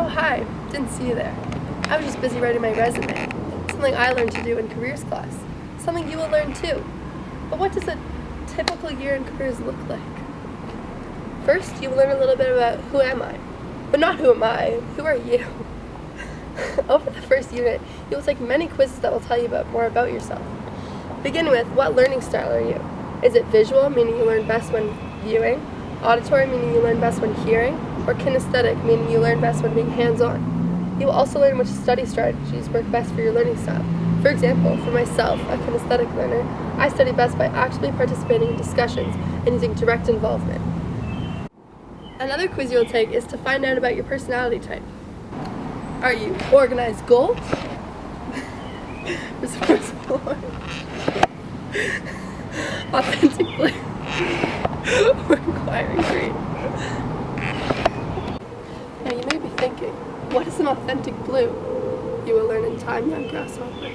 hi, didn't see you there. I was just busy writing my resume. Something I learned to do in careers class. Something you will learn too. But what does a typical year in careers look like? First, you will learn a little bit about who am I. But not who am I, who are you? Over the first unit, you will take many quizzes that will tell you more about yourself. Begin with, what learning style are you? Is it visual, meaning you learn best when viewing? Auditory, meaning you learn best when hearing? Or kinesthetic, meaning you learn best when being hands-on? You will also learn which study strategies work best for your learning style. For example, for myself, a kinesthetic learner, I study best by actively participating in discussions and using direct involvement. Another quiz you will take is to find out about your personality type. Are you organized goal? Resourceful? Authentic blue? Or inquiring green? Now you may be thinking, what is an authentic blue? You will learn in time, young grasshopper.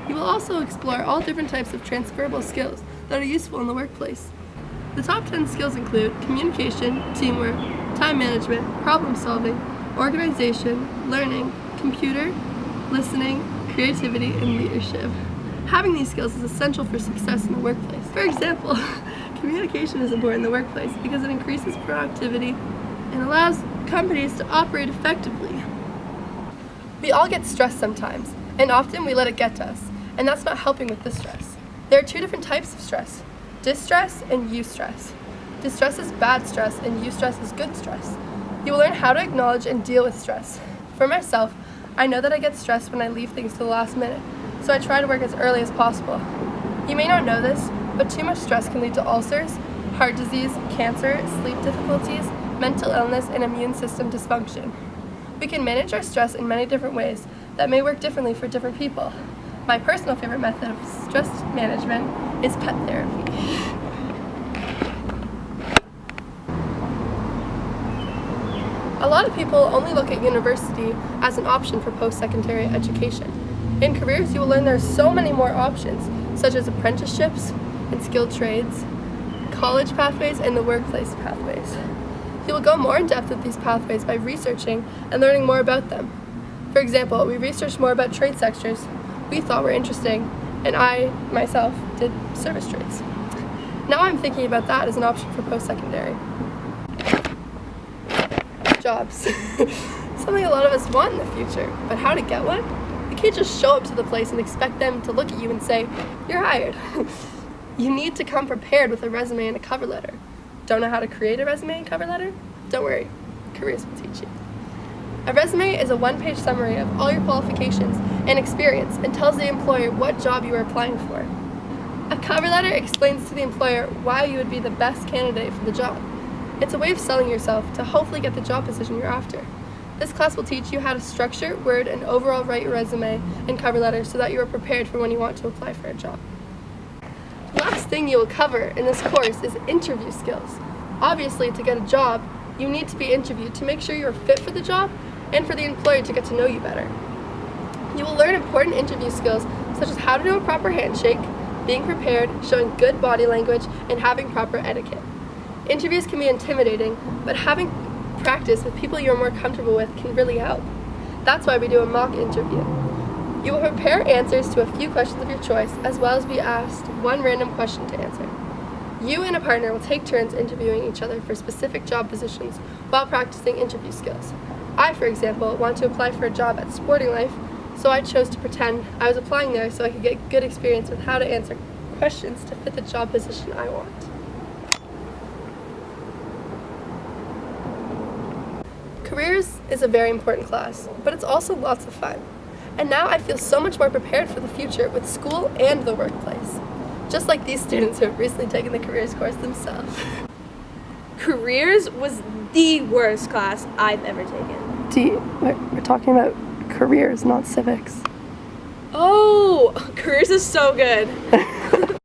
You will also explore all different types of transferable skills that are useful in the workplace. The top 10 skills include communication, teamwork, time management, problem solving, organization, learning, computer, listening, creativity, and leadership. Having these skills is essential for success in the workplace. For example, communication is important in the workplace because it increases productivity and allows companies to operate effectively. We all get stressed sometimes, and often we let it get to us, and that's not helping with the stress. There are two different types of stress: distress and eustress. Distress is bad stress and eustress is good stress. You will learn how to acknowledge and deal with stress. For myself, I know that I get stressed when I leave things to the last minute, so I try to work as early as possible. You may not know this, but too much stress can lead to ulcers, heart disease, cancer, sleep difficulties, mental illness, and immune system dysfunction. We can manage our stress in many different ways that may work differently for different people. My personal favorite method of stress management is pet therapy. A lot of people only look at university as an option for post-secondary education. In careers, you will learn there are so many more options, such as apprenticeships and skilled trades, college pathways, and the workplace pathways. You will go more in depth with these pathways by researching and learning more about them. For example, we researched more about trade sectors we thought were interesting, and I, myself, did service trades. Now I'm thinking about that as an option for post-secondary. Jobs. Something a lot of us want in the future, but how to get one? You can't just show up to the place and expect them to look at you and say, "You're hired." You need to come prepared with a resume and a cover letter. Don't know how to create a resume and cover letter? Don't worry, careers will teach you. A resume is a one-page summary of all your qualifications and experience and tells the employer what job you are applying for. A cover letter explains to the employer why you would be the best candidate for the job. It's a way of selling yourself to hopefully get the job position you're after. This class will teach you how to structure, word, and overall write your resume and cover letter so that you are prepared for when you want to apply for a job. The last thing you will cover in this course is interview skills. Obviously, to get a job, you need to be interviewed to make sure you are fit for the job and for the employer to get to know you better. You will learn important interview skills such as how to do a proper handshake, being prepared, showing good body language, and having proper etiquette. Interviews can be intimidating, but having practice with people you're more comfortable with can really help. That's why we do a mock interview. You will prepare answers to a few questions of your choice, as well as be asked one random question to answer. You and a partner will take turns interviewing each other for specific job positions while practicing interview skills. I, for example, want to apply for a job at Sporting Life, so I chose to pretend I was applying there so I could get good experience with how to answer questions to fit the job position I want. Careers is a very important class, but it's also lots of fun. And now I feel so much more prepared for the future with school and the workplace. Just like these students who have recently taken the careers course themselves. Careers was the worst class I've ever taken. We're talking about careers, not civics. Oh, careers is so good.